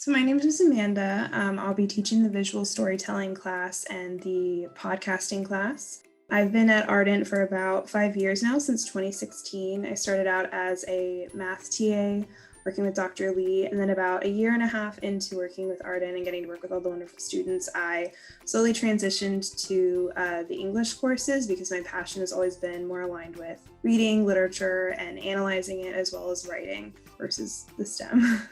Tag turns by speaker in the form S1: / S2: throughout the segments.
S1: So my name is Amanda. I'll be teaching the visual storytelling class and the podcasting class. I've been at Ardent for about 5 years now, since 2016. I started out as a math TA, working with Dr. Lee, and then about a year and a half into working with Ardent and getting to work with all the wonderful students, I slowly transitioned to the English courses because my passion has always been more aligned with reading, literature, and analyzing it, as well as writing versus the STEM.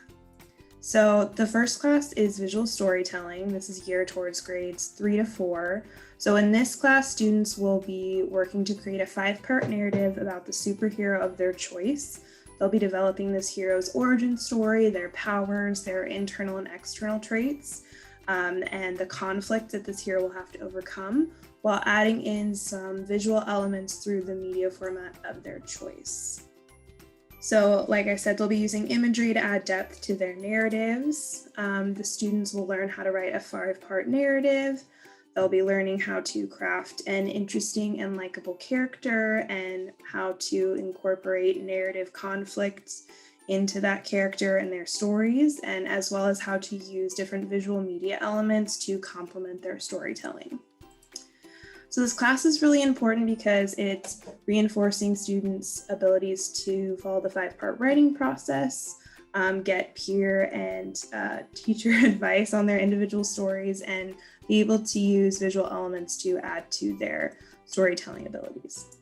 S1: So the first class is visual storytelling. This is geared towards grades 3 to 4. So in this class, students will be working to create a 5-part narrative about the superhero of their choice. They'll be developing this hero's origin story, their powers, their internal and external traits, and the conflict that this hero will have to overcome, while adding in some visual elements through the media format of their choice. So, like I said, they'll be using imagery to add depth to their narratives. The students will learn how to write a 5-part narrative. They'll be learning how to craft an interesting and likable character and how to incorporate narrative conflicts into that character and their stories, and as well as how to use different visual media elements to complement their storytelling. So this class is really important because it's reinforcing students' abilities to follow the 5-part writing process, get peer and teacher advice on their individual stories, and be able to use visual elements to add to their storytelling abilities.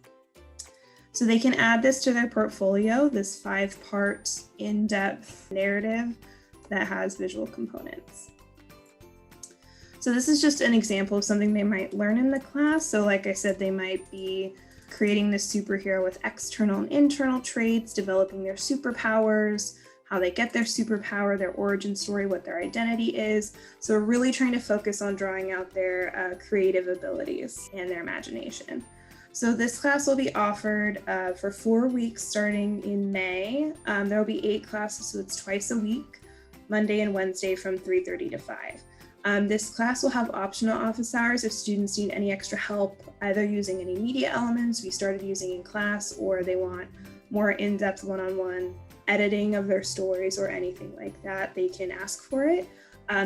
S1: So they can add this to their portfolio, this 5-part in-depth narrative that has visual components. So this is just an example of something they might learn in the class. So like I said, they might be creating this superhero with external and internal traits, developing their superpowers, how they get their superpower, their origin story, what their identity is. So we're really trying to focus on drawing out their creative abilities and their imagination. So this class will be offered for 4 weeks starting in May. There will be 8 classes, so it's twice a week, Monday and Wednesday from 3:30 to 5. This class will have optional office hours if students need any extra help, either using any media elements we started using in class, or they want more in-depth one-on-one editing of their stories or anything like that, they can ask for it.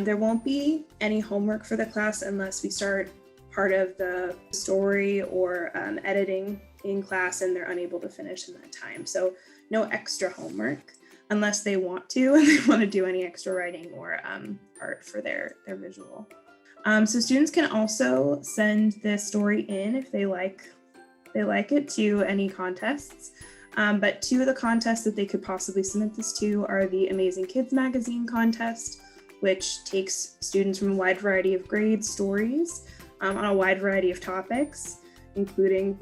S1: There won't be any homework for the class unless we start part of the story or editing in class and they're unable to finish in that time. So no extra homework unless they want to and they want to do any extra writing or art for their visual. So students can also send this story in if they like it to any contests. But 2 of the contests that they could possibly submit this to are the Amazing Kids Magazine contest, which takes students from a wide variety of grade stories on a wide variety of topics, including,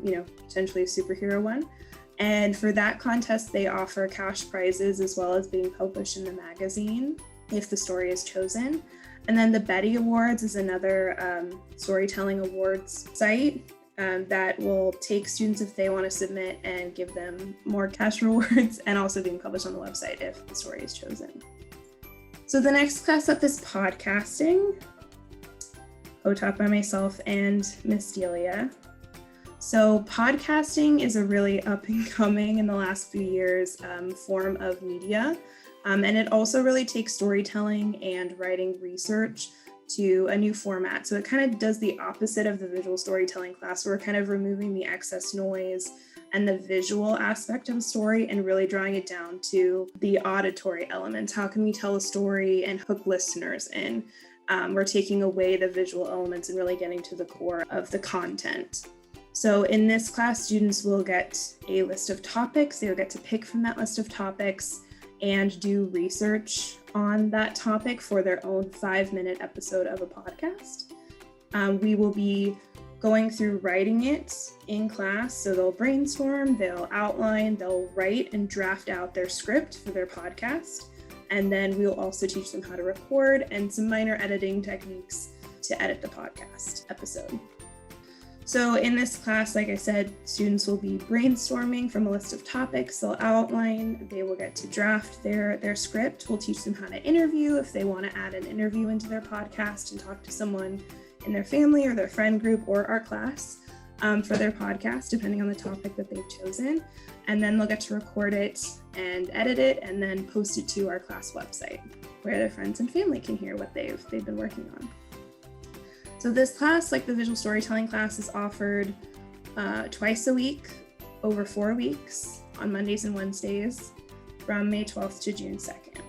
S1: potentially a superhero one. And for that contest, they offer cash prizes as well as being published in the magazine if the story is chosen. And then the Betty Awards is another storytelling awards site that will take students if they want to submit and give them more cash rewards, and also being published on the website if the story is chosen. So the next class up is podcasting, co-taught by myself and Miss Delia. So podcasting is a really up and coming in the last few years form of media. And it also really takes storytelling and writing research to a new format. So it kind of does the opposite of the visual storytelling class. We're kind of removing the excess noise and the visual aspect of a story and really drawing it down to the auditory elements. How can we tell a story and hook listeners in? We're taking away the visual elements and really getting to the core of the content. So in this class, students will get a list of topics. They'll get to pick from that list of topics and do research on that topic for their own 5-minute episode of a podcast. We will be going through writing it in class. So they'll brainstorm, they'll outline, they'll write and draft out their script for their podcast. And then we'll also teach them how to record and some minor editing techniques to edit the podcast episode. So in this class, like I said, students will be brainstorming from a list of topics. They'll outline, they will get to draft their script. We'll teach them how to interview if they want to add an interview into their podcast and talk to someone in their family or their friend group or our class for their podcast, depending on the topic that they've chosen. And then they'll get to record it and edit it and then post it to our class website. where their friends and family can hear what they've been working on. So this class, like the visual storytelling class, is offered twice a week over 4 weeks on Mondays and Wednesdays from May 12th to June 2nd.